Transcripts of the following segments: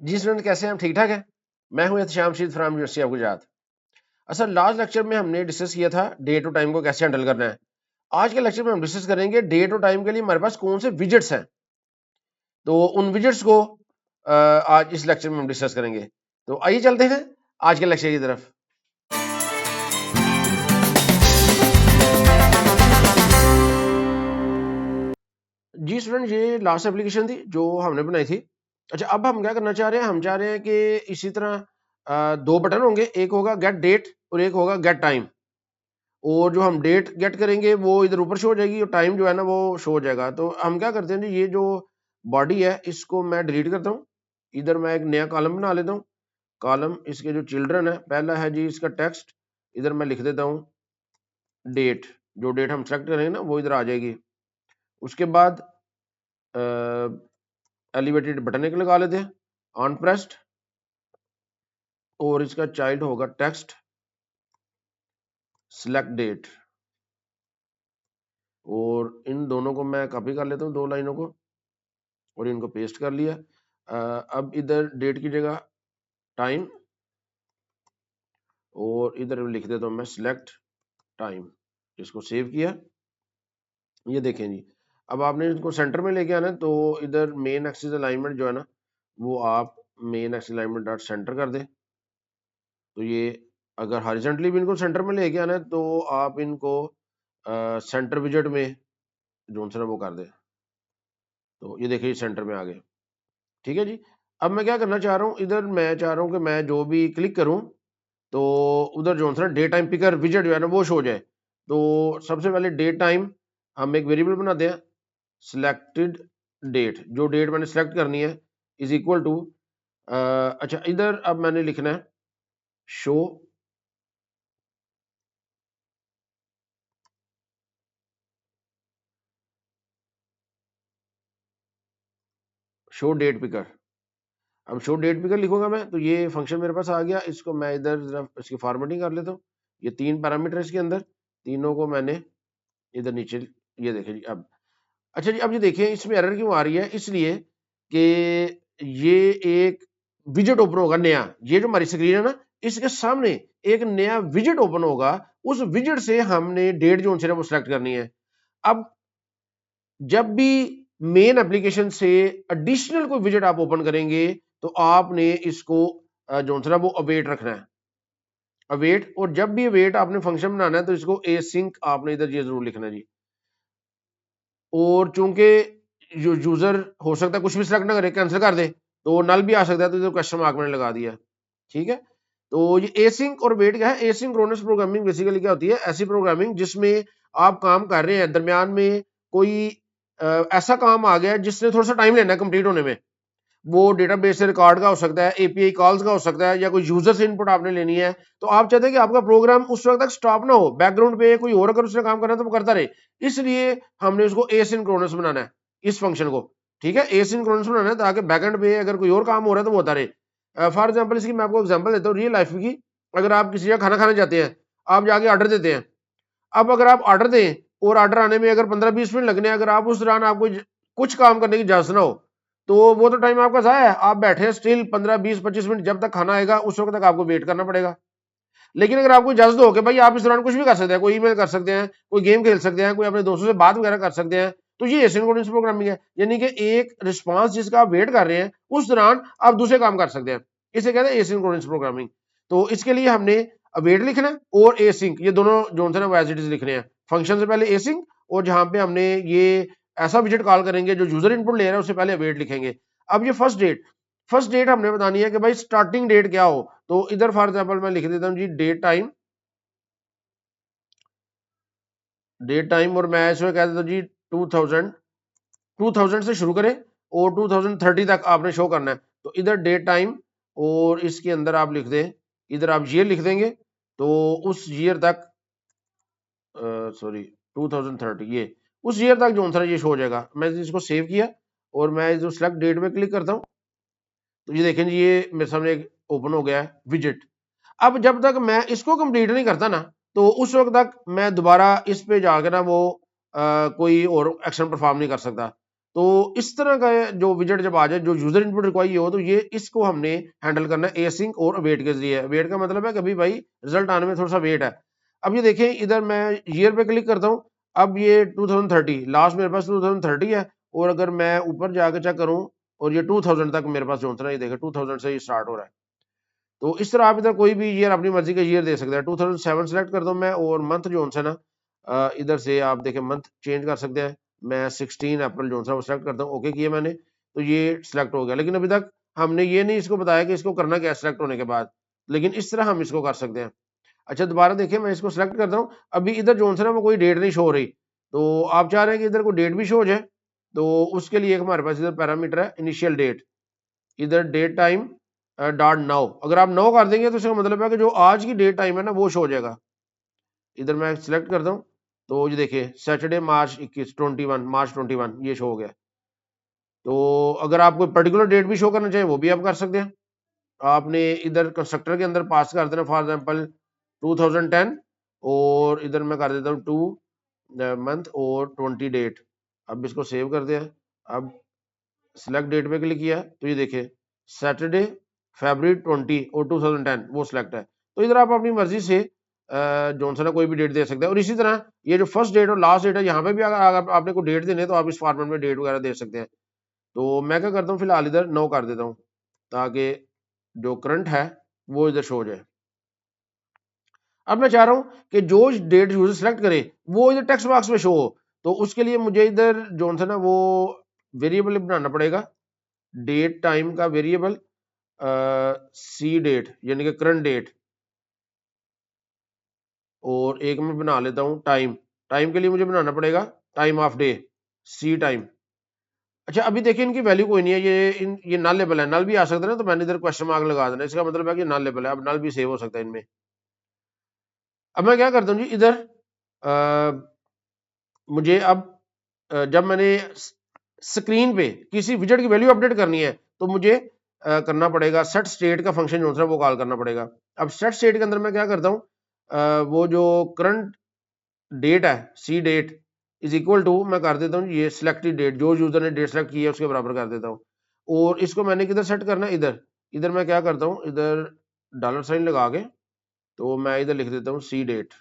जी student, कैसे हैं हम? ठीक ठाक है। मैं हूं एहतशाम शीद फ्राम यूनिवर्सिटी ऑफ गुजरात। अच्छा, लास्ट लेक्चर में हमने डिस्कस किया था डेट और टाइम को कैसे हैंडल करना है। आज के लेक्चर में हम डिस्कस करेंगे डेट और टाइम के लिए हमारे पास कौन से विजेट्स हैं। तो उन विजेट्स को आज इस लेक्चर में हम डिस्कस करेंगे। तो आइए चलते हैं आज के लेक्चर की तरफ। जी स्टूडेंट, ये लास्ट एप्लीकेशन थी जो हमने बनाई थी। अच्छा, अब हम क्या करना चाह रहे हैं, हम चाह रहे हैं कि इसी तरह दो बटन होंगे, एक होगा गेट डेट और एक होगा गेट टाइम। और जो हम डेट गेट करेंगे वो इधर ऊपर शो हो जाएगी और टाइम जो है ना वो शो हो जाएगा। तो हम क्या करते हैं जी, ये जो बॉडी है इसको मैं डिलीट करता हूँ। इधर मैं एक नया कॉलम बना लेता हूँ। कॉलम, इसके जो चिल्ड्रन है, पहला है जी इसका टेक्स्ट। इधर मैं लिख देता हूँ डेट। जो डेट हम सेलेक्ट करेंगे ना वो इधर आ जाएगी। उसके बाद एलिवेटेड बटन एक लगा लेते हैं, ऑन प्रेस्ड। और इसका चाइल्ड होगा टेक्स्ट सिलेक्ट डेट। और इन दोनों को मैं कॉपी कर लेता हूँ, दो लाइनों को, और इनको पेस्ट कर लिया। अब इधर डेट की जगह टाइम, और इधर लिख देता हूँ मैं सिलेक्ट टाइम। इसको सेव किया। ये देखें जी, अब आपने इसको सेंटर में लेके आना है। तो इधर मेन एक्सिस अलाइनमेंट जो है ना वो आप main axis alignment dot centre कर दें। तो ये अगर हॉरिजॉन्टली भी इनको सेंटर में लेके आना है तो आप इनको सेंटर विजेट में जो सा वो कर दें। तो ये देखिए सेंटर में आ गए। ठीक है जी। अब मैं क्या करना चाह रहा हूँ, इधर मैं चाह रहा हूँ कि मैं जो भी क्लिक करूँ तो उधर जो है डे टाइम पिकर विजेट जो है ना वो शो हो जाए। तो सबसे पहले डे टाइम हम एक वेरिएबल बनाते हैं, सिलेक्टेड डेट। जो डेट मैंने सेलेक्ट करनी है इज इक्वल टू, अच्छा इधर अब मैंने लिखना है शो शो डेट पिकर। अब शो डेट पिकर लिखूंगा मैं तो ये फंक्शन मेरे पास आ गया। इसको मैं इधर इसकी फॉर्मेटिंग कर लेता हूँ। ये तीन पैरामीटर इसके अंदर, तीनों को मैंने इधर नीचे, ये देखिए जी। अब अच्छा जी, अब ये देखिए इसमें एरर क्यों आ रही है, इसलिए कि ये एक विजेट ओपन होगा नया। ये जो हमारी स्क्रीन है ना इसके सामने एक नया विजेट ओपन होगा। उस विजेट से हमने डेट जो है वो सिलेक्ट करनी है। अब जब भी मेन एप्लीकेशन से एडिशनल कोई विजेट आप ओपन करेंगे तो आपने इसको जो है वो अवेट रखना है, अवेट। और जब भी अवेट आपने फंक्शन बनाना है तो इसको एसिंक आपने इधर ये जरूर लिखना है जी। और चूंकि यूजर हो सकता है कुछ भी सिलेक्ट ना करे, कैंसिल कर दे, तो नल भी आ सकता है। तो इधर क्वेश्चन मार्क मैंने लगा दिया। ठीक है। तो ये एसिंक और वेट क्या है? एसिंक्रोनस प्रोग्रामिंग बेसिकली क्या होती है? ऐसी प्रोग्रामिंग जिसमें आप काम कर रहे हैं, दरमियान में कोई ऐसा काम आ गया जिसने थोड़ा सा टाइम लेना है कंप्लीट होने में। वो डेटाबेस से रिकॉर्ड का हो सकता है, एपीआई कॉल्स का हो सकता है, या कोई यूजर से इनपुट आपने लेनी है। तो आप चाहते हैं कि आपका प्रोग्राम उस वक्त तक स्टॉप ना हो, बैकग्राउंड पे कोई और अगर उसने काम करना है तो वो करता रहे। इसलिए हमने उसको एसिंक्रोनस बनाना है, इस फंक्शन को। ठीक है, एसिंक्रोनस बनाना है ताकि बैकएंड पे अगर कोई और काम हो रहा है तो वो होता रहे। फॉर एग्जाम्पल इसकी मैं आपको एग्जाम्पल देता हूँ रियल लाइफ की। अगर आप किसी जगह खाना खाने जाते हैं, आप जाके ऑर्डर देते हैं। अब अगर आप ऑर्डर दें और ऑर्डर आने में अगर 15-20 मिनट लगने, अगर आप उस दौरान आपको कुछ काम करने की इजाजत ना हो, तो वो तो टाइम आपका जाया है। आप बैठे हैं स्टिल 15-20-25 मिनट, जब तक खाना आएगा उस वक्त तक आपको वेट करना पड़ेगा। लेकिन अगर आपको इजाजत हो कि भाई आप इस दौरान कुछ भी कर सकते हैं, कोई ईमेल कर सकते हैं, कोई गेम खेल सकते हैं, कोई अपने दोस्तों से बात वगैरह कर सकते हैं, तो ये एसिंक्रोनस प्रोग्रामिंग है। यानी कि एक रिस्पांस जिसका आप वेट कर रहे हैं उस दौरान आप दूसरे काम कर सकते हैं, इसे कहते हैं एसिंक्रोनस प्रोग्रामिंग। तो इसके लिए हमने वेट लिखना है और एसिंक, ये दोनों जो है ना वो एज इट इज लिखने हैं। फंक्शन से पहले एसिंक, और जहां पे हमने ये ऐसा विजेट कॉल करेंगे जो यूजर इनपुट ले रहा है उससे पहले वेट लिखेंगे। अब ये फर्स्ट डेट हमने बतानी है कि भाई स्टार्टिंग डेट क्या हो। तो इधर फॉर एग्जांपल मैं लिख देता हूं जी डेट टाइम, और मैं इसमें कह देता हूं जी 2000 से शुरू करें और 2030 तक आपने शो करना है। तो इधर डेट टाइम, और इसके अंदर आप लिख दें, इधर आप ईयर लिख देंगे। तो उस ईयर तक, सॉरी 2030, ये उस ईयर तक जो है ये शो हो जाएगा। मैं इसको सेव किया और मैं जो सिलेक्ट डेट में क्लिक करता हूँ तो ये देखें जी, ये मेरे सामने एक ओपन हो गया है विजेट। अब जब तक मैं इसको कंप्लीट नहीं करता ना तो उस वक्त तक मैं दोबारा इस पे जाकर ना वो कोई और एक्शन परफॉर्म नहीं कर सकता। तो इस तरह का जो विजेट जब आ जाए, जो यूजर इनपुट रिक्वायर हो, तो ये इसको हमने हैंडल करना है एसिंक और वेट के जरिए। वेट का मतलब है कभी भाई रिजल्ट आने में थोड़ा सा वेट है। अब ये देखें, इधर मैं ईयर पे क्लिक करता हूँ, अब ये 2030 लास्ट मेरे पास 2030 है, और अगर मैं ऊपर जाकर चेक करूँ और ये 2000 तक मेरे पास जो है ये देखें 2000 से ही स्टार्ट हो रहा है। तो इस तरह आप इधर कोई भी ईयर अपनी मर्जी का ईयर दे सकते हैं। 2007 सेलेक्ट कर दूं मैं, और मंथ जो है ना इधर से आप देखें मंथ चेंज कर सकते हैं। मैं 16 अप्रैल जो है वो सेलेक्ट करता हूँ, ओके किया मैंने, तो ये सिलेक्ट हो गया। लेकिन अभी तक हमने ये नहीं इसको बताया कि इसको करना क्या है सिलेक्ट होने के बाद, लेकिन इस तरह हम इसको कर सकते हैं। अच्छा दोबारा देखिए, मैं इसको सिलेक्ट करता हूँ, अभी इधर जो है ना वो कोई डेट नहीं शो हो रही, तो आप चाह रहे हैं कि इधर कोई डेट भी शो हो जाए, तो उसके लिए हमारे पास इधर पैरामीटर है इनिशियल डेट, इधर डेट टाइम डॉट नाउ। अगर आप नाउ कर देंगे तो इसका मतलब है कि जो आज की डेट टाइम है ना वो शो हो जाएगा। इधर मैं सिलेक्ट करता हूँ, तो ये देखिए सैटरडे मार्च 21 21 मार्च 21 ये शो हो गया। तो अगर आप कोई पर्टिकुलर डेट भी शो करना चाहें वो भी आप कर सकते हैं। आपने इधर कंस्ट्रक्टर के अंदर पास कर देना, फॉर एग्जांपल 2010, और इधर मैं कर देता हूँ 2 मंथ और 20 डेट। अब इसको सेव कर दिया। अब सिलेक्ट डेट पे क्लिक किया तो ये देखिए सैटरडे फरवरी 20 और 2010 वो सिलेक्ट है। तो इधर आप अपनी मर्जी से जॉनसन कोई भी डेट दे सकते हैं। और इसी तरह ये जो फर्स्ट डेट और लास्ट डेट है, यहाँ पे भी अगर आपने कोई डेट देने तो आप इस फॉर्मेट में डेट वगैरह दे सकते हैं। तो मैं क्या करता हूँ, फिलहाल इधर 9 कर देता हूँ, ताकि जो करंट है वो इधर शो हो जाए। अब मैं चाह रहा हूं कि जो डेट यूजर सेलेक्ट करे वो इधर टेक्स्ट बॉक्स में शो हो, तो उसके लिए मुझे इधर जो है ना वो वेरिएबल बनाना पड़ेगा, डेट टाइम का वेरिएबल, सी डेट यानी कि करंट डेट, और एक मैं बना लेता हूं टाइम। टाइम के लिए मुझे बनाना पड़ेगा time of day, c time. अच्छा अभी देखिए इनकी वैल्यू कोई नहीं है, ये नल लेबल है, नल भी आ सकता है ना, तो मैंने इधर क्वेश्चन मार्क लगा देना, इसका मतलब है कि नल लेबल है। अब नल भी सेव हो सकता है इनमें। अब मैं क्या करता हूँ जी, इधर मुझे अब जब मैंने स्क्रीन पे किसी विजेट की वैल्यू अपडेट करनी है, तो मुझे करना पड़ेगा सेट स्टेट का फंक्शन जो है वो कॉल करना पड़ेगा। अब सेट स्टेट के अंदर मैं क्या करता हूँ, वो जो करंट डेट है सी डेट इज इक्वल टू, मैं कर देता हूँ ये सिलेक्टेड डेट, जो यूजर ने डेट सेलेक्ट की है उसके बराबर कर देता हूँ। और इसको मैंने किधर सेट करना है, इधर। इधर मैं क्या करता हूँ, इधर डॉलर साइन लगा के, तो मैं इधर लिख देता हूँ सी डेट।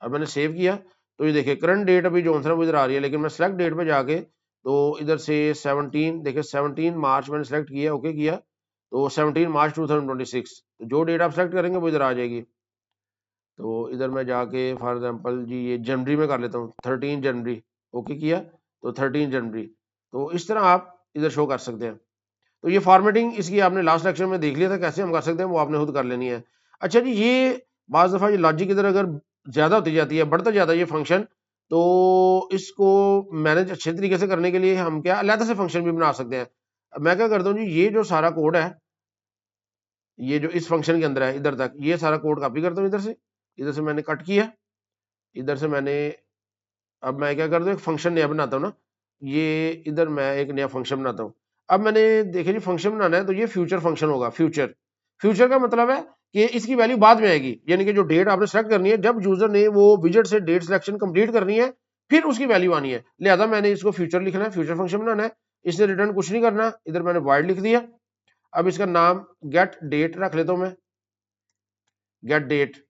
अब मैंने सेव किया, तो ये देखिए करंट डेट अभी जो है वो इधर आ रही है, लेकिन मैं सेलेक्ट डेट पे जाके, तो इधर से 17 देखिए 17 मार्च मैंने सेलेक्ट किया, ओके किया, तो 17 मार्च 2026, तो जो डेट आप सेलेक्ट करेंगे वो इधर आ जाएगी। तो इधर मैं जाके फॉर एग्जांपल जी ये जनवरी में कर लेता हूँ, 13 जनवरी, ओके किया, तो 13 जनवरी। तो इस तरह आप इधर शो कर सकते हैं। तो ये फॉर्मेटिंग इसकी आपने लास्ट लेक्चर में देख लिया था कैसे हम कर सकते हैं, वो आपने खुद कर लेनी है। अच्छा जी, ये बाज़ दफ़ा ये लॉजिक इधर अगर ज़्यादा होती जाती है, बढ़ता जाता है ये फंक्शन, तो इसको मैनेज अच्छे तरीके से करने के लिए हम क्या अलग से फंक्शन भी बना सकते हैं। अब मैं क्या करता हूँ जी, ये जो सारा कोड है, ये जो इस फंक्शन के अंदर है इधर तक, ये सारा कोड कॉपी करता हूँ इधर से मैंने कट किया, इधर से मैंने, अब मैं क्या करता हूँ एक फंक्शन नया बनाता हूँ ना, ये इधर मैं एक नया फंक्शन बनाता हूँ। अब मैंने देखिए जी फंक्शन बनाना है, तो ये फ्यूचर फंक्शन होगा। फ्यूचर, फ्यूचर का मतलब है कि इसकी वैल्यू बाद में आएगी, यानी कि जो डेट आपने सेलेक्ट करनी है, जब यूजर ने वो विजेट से डेट सिलेक्शन कंप्लीट करनी है, फिर उसकी वैल्यू आनी है। लिहाजा मैंने इसको फ्यूचर लिखना है, फ्यूचर फंक्शन बनाना है। इससे रिटर्न कुछ नहीं करना, इधर मैंने वाइड लिख दिया। अब इसका नाम गेट डेट रख लेता हूँ मैं, गेट डेट।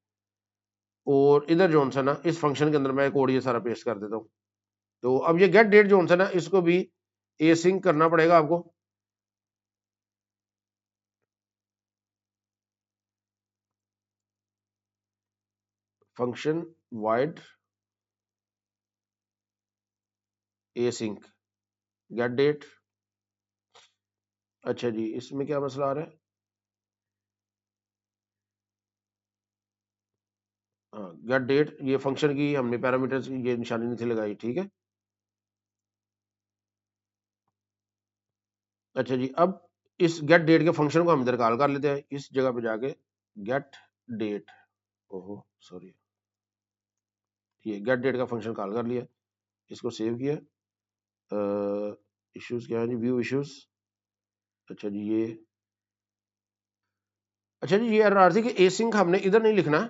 और इधर जो है ना इस फंक्शन के अंदर मैं कोड ये सारा पेस्ट कर देता हूँ। तो अब ये गेट डेट जो है ना इसको भी एसिंक करना पड़ेगा आपको। Function wide async get date. अच्छा जी, इसमें क्या मसला आ रहा है, हाँ गेट डेट, ये फंक्शन की हमने पैरामीटर्स की ये निशानी नहीं थी लगाई, ठीक है। अच्छा जी, अब इस गेट डेट के फंक्शन को हम इधर कॉल कर लेते हैं, इस जगह पे जाके गेट डेट, ओहो सॉरी, ये गेट डेट का फंक्शन कॉल कर लिया, इसको सेव किया। इश्यूज क्या है जी, व्यू इश्यूज। अच्छा जी ये, अच्छा जी ये एरर आ रही थी कि एसिंक हमने इधर नहीं लिखना,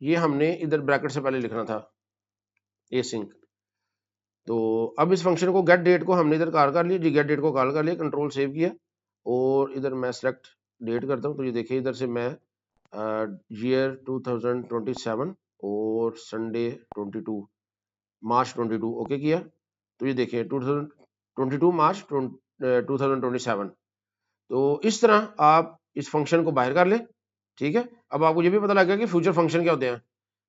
ये हमने इधर ब्रैकेट से पहले लिखना था एसिंक। तो अब इस फंक्शन को गेट डेट को हमने इधर कॉल कर लिया जी, गेट डेट को कॉल कर लिया, कंट्रोल सेव किया और इधर मैं सेलेक्ट डेट करता हूँ। तो ये देखिए इधर से मैं ईयर 2027 और संडे 22 मार्च 22 ओके किया। तो ये देखिए 2022 मार्च 2027। तो इस तरह आप इस फंक्शन को बाहर कर ले, ठीक है। अब आपको ये भी पता लग गया कि फ्यूचर फंक्शन क्या होते हैं,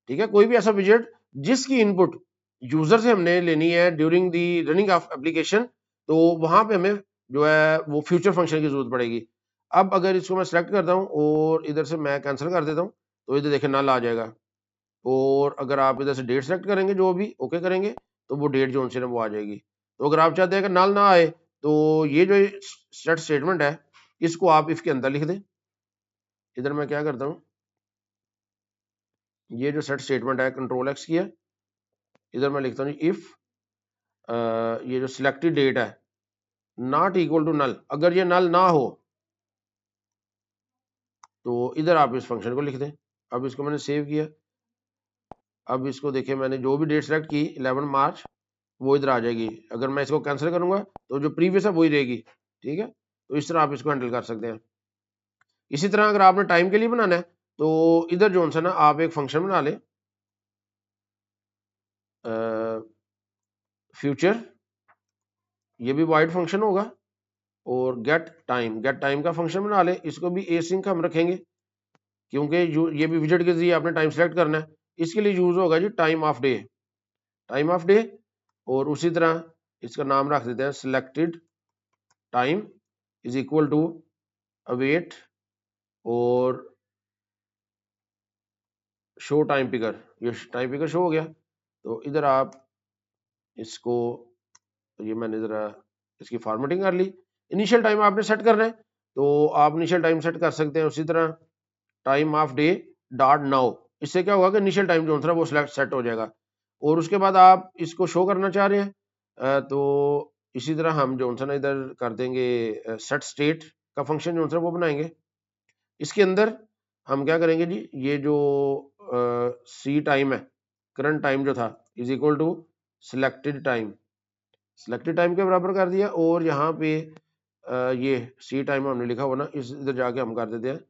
ठीक है। कोई भी ऐसा विजेट जिसकी इनपुट यूजर से हमने लेनी है during the running of application, तो वहां पे हमें जो है वो फ्यूचर फंक्शन की जरूरत पड़ेगी। अब अगर इसको मैं सेलेक्ट करता हूँ और इधर से मैं कैंसिल कर देता हूँ, तो इधर देखिए नल आ जाएगा। और अगर आप इधर से डेट सेलेक्ट करेंगे, जो भी ओके करेंगे, तो वो डेट जो उनसे ना वो आ जाएगी। तो अगर आप चाहते हैं कि नल ना आए, तो ये जो सेट स्टेटमेंट है इसको आप इफ के अंदर लिख दें। इधर मैं क्या करता हूँ, ये जो सेट स्टेटमेंट है कंट्रोल एक्स की है, इधर मैं लिखता हूँ इफ ये जो सिलेक्टेड डेट है नॉट इक्वल टू नल, अगर ये नल ना हो तो इधर आप इस फंक्शन को लिख दें। अब इसको मैंने सेव किया। अब इसको देखिए मैंने जो भी डेट सेलेक्ट की 11 मार्च वो इधर आ जाएगी। अगर मैं इसको कैंसिल करूंगा तो जो प्रीवियस है वही रहेगी, ठीक है। तो इस तरह आप इसको हैंडल कर सकते हैं। इसी तरह अगर आपने टाइम के लिए बनाना है तो इधर जो है ना आप एक फंक्शन बना ले फ्यूचर, ये भी वाइड फंक्शन होगा, और गेट टाइम का फंक्शन बना ले, इसको भी एसिंक हम रखेंगे क्योंकि ये भी विजेट के जरिए आपने टाइम सेलेक्ट करना है। इसके लिए यूज होगा जी time of day, time of day. और उसी तरह इसका नाम रख देते हैं selected time is equal to await और शो टाइम पिकर। ये टाइम पिकर शो हो गया। तो इधर आप इसको, ये मैंने जरा इसकी फॉर्मेटिंग कर ली। इनिशियल टाइम आपने सेट करना है तो आप इनिशियल टाइम सेट कर सकते हैं। उसी तरह time of day dot now, इससे क्या होगा कि इनिशियल टाइम जो है वो सिलेक्ट सेट हो जाएगा। और उसके बाद आप इसको शो करना चाह रहे हैं तो इसी तरह हम जो है ना इधर कर देंगे सेट स्टेट का फंक्शन जो है वो बनाएंगे। इसके अंदर हम क्या करेंगे जी, ये जो सी टाइम है, करंट टाइम जो था, is equal to selected time, selected time के बराबर कर दिया। और यहाँ पे ये सी टाइम हमने लिखा हुआ ना, इस इधर जाके हम कर देते हैं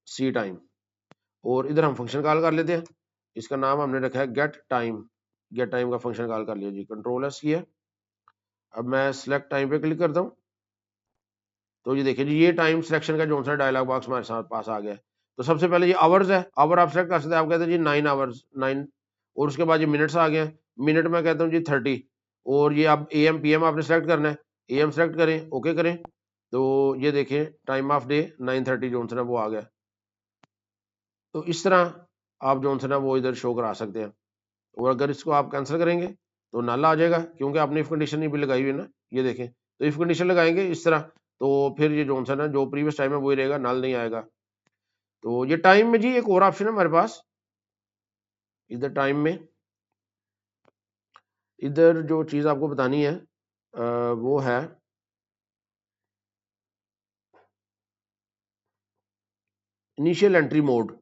सी टाइम, और इधर हम फंक्शन कॉल कर लेते हैं। इसका नाम हमने रखा है गेट टाइम, गेट टाइम का फंक्शन कॉल कर लिया जी, कंट्रोल एस किया। अब मैं सिलेक्ट टाइम पे क्लिक करता हूँ तो ये देखिए जी ये टाइम सिलेक्शन का जो सा डायलॉग बॉक्स हमारे साथ पास आ गया है। तो सबसे पहले ये आवर्स है, आवर आप सेलेक्ट कर सकते हैं, आप कहते हैं जी 9 आवर्स 9, और उसके बाद ये मिनट्स आ गए, मिनट में कहता हूँ जी 30। और ये आप ए एम पी एम आपने सेलेक्ट करना है, ए एम सेलेक्ट करें, ओके करें। तो ये देखिए टाइम ऑफ डे 9:30 जो है वो आ गया। तो इस तरह आप जो है ना वो इधर शो करा सकते हैं। और अगर इसको आप कैंसिल करेंगे तो नल आ जाएगा क्योंकि आपने इफ कंडीशन नहीं भी लगाई हुई है ना, ये देखें। तो इफ कंडीशन लगाएंगे इस तरह तो फिर ये जो है ना जो प्रीवियस टाइम है वही रहेगा, नल नहीं आएगा। तो ये टाइम में जी एक और ऑप्शन है हमारे पास, इधर टाइम में इधर जो चीज आपको बतानी है वो है initial entry mode.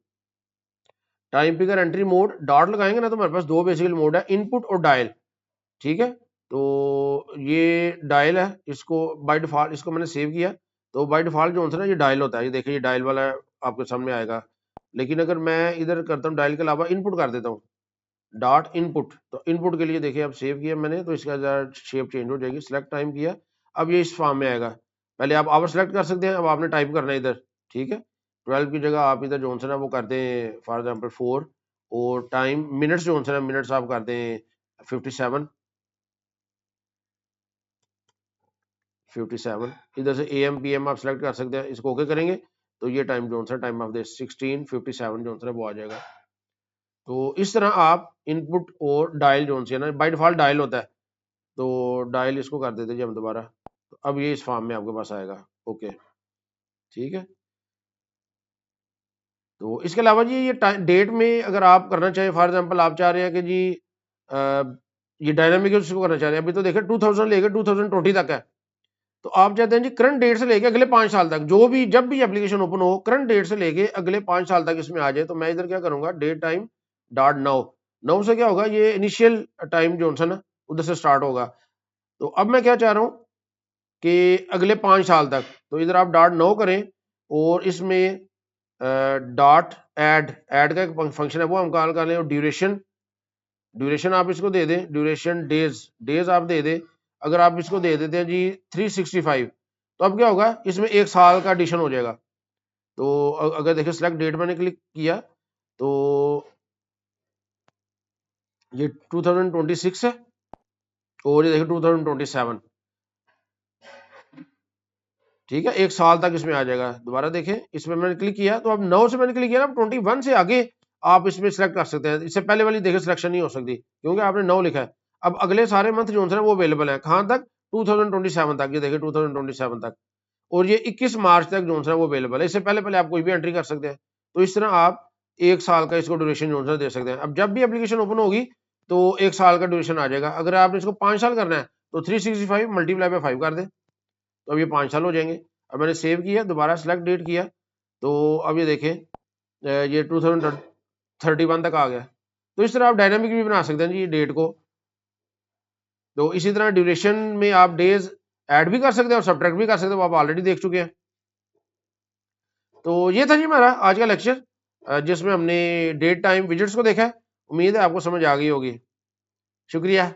Time picker entry mode dot लगाएंगे ना तो हमारे पास दो बेसिकल मोड है, इनपुट और डायल, ठीक है। तो ये डायल है, इसको बाय डिफॉल्ट इसको मैंने सेव किया। तो बाय डिफॉल्ट जो होता है ना ये डायल होता है, ये देखिए ये डायल वाला आपके सामने आएगा। लेकिन अगर मैं इधर करता हूँ डायल के अलावा इनपुट कर देता हूँ डॉट इनपुट, तो इनपुट के लिए देखिए अब सेव किया मैंने तो इसका शेप चेंज हो जाएगी। सिलेक्ट टाइम किया, अब ये इस फॉर्म में आएगा। पहले आप आवर सेलेक्ट कर सकते हैं, अब आपने टाइप करना है इधर, ठीक है। 12 की जगह आप इधर जो है ना वो कर दें फॉर एग्जाम्पल 4, और टाइम मिनट्स जो है ना मिनट्स आप कर दें 57, 57। इधर से ए एम पी एम आप सेलेक्ट कर सकते हैं, इसको ओके करेंगे तो ये टाइम जो है टाइम ऑफ द 16:57 जो है वो आ जाएगा। तो इस तरह आप इनपुट और डायल जो है ना बाय डिफॉल्ट डायल होता है, तो डायल इसको कर देते जी हम दोबारा। तो अब ये इस फॉर्म में आपके पास आएगा, ओके, ठीक है। तो इसके अलावा जी ये डेट में अगर आप करना चाहें, फॉर एग्जांपल आप चाह रहे हैं कि जी ये डायनामिक उसको करना चाह रहे हैं, अभी तो देखिए 2000 लेके 2020 तक है। तो आप चाहते हैं जी करंट डेट से लेके अगले 5 साल तक, जो भी जब भी एप्लीकेशन ओपन हो करंट डेट से लेके अगले 5 साल तक इसमें आ जाए। तो मैं इधर क्या करूंगा, डेट टाइम डॉट नाउ, 9 से क्या होगा, ये इनिशियल टाइम जो है ना उधर से स्टार्ट होगा। तो अब मैं क्या चाह रहा हूँ कि अगले 5 साल तक, तो इधर आप डॉट 9 करें और इसमें डॉट ऐड का एक फंक्शन है वो हम कॉल कर लें, और ड्यूरेशन आप इसको दे दें, ड्यूरेशन डेज आप दे दें। अगर आप इसको दे देते हैं जी 365, तो अब क्या होगा, इसमें 1 साल का एडिशन हो जाएगा। तो अगर देखिए सिलेक्ट डेट मैंने क्लिक किया तो ये 2026 है और ये देखिए 2027, ठीक है, 1 साल तक इसमें आ जाएगा। दोबारा देखें, इसमें मैंने क्लिक किया तो अब 9 से मैंने क्लिक किया ना, 21 से आगे आप इसमें सिलेक्ट कर सकते हैं। इससे पहले वाली देखिए सिलेक्शन नहीं हो सकती क्योंकि आपने 9 लिखा है। अब अगले सारे मंथ जो है वो अवेलेबल है, कहाँ तक, 2027 तक। ये देखिए 2027 तक, और ये 21 मार्च तक जो है वो अवेलेबल है। इससे पहले पहले आप कोई भी एंट्री कर सकते हैं। तो इस तरह आप 1 साल का इसको ड्यूरेशन जो है दे सकते हैं। अब जब भी एप्लीकेशन ओपन होगी तो 1 साल का ड्यूरेशन आ जाएगा। अगर आपने इसको 5 साल करना है तो 365 मल्टीप्लाई बाय 5 कर दें, तो अब ये 5 साल हो जाएंगे। अब मैंने सेव किया, दोबारा सेलेक्ट डेट किया, तो अब ये देखें ये 2031 तक आ गया। तो इस तरह आप डायनामिक भी बना सकते हैं जी डेट को। तो इसी तरह ड्यूरेशन में आप डेज ऐड भी कर सकते हैं और सब्ट्रैक्ट भी कर सकते हैं, वो आप ऑलरेडी देख चुके हैं। तो ये था जी हमारा आज का लेक्चर, जिसमें हमने डेट टाइम विजिट्स को देखा है। उम्मीद है आपको समझ आ गई होगी। शुक्रिया।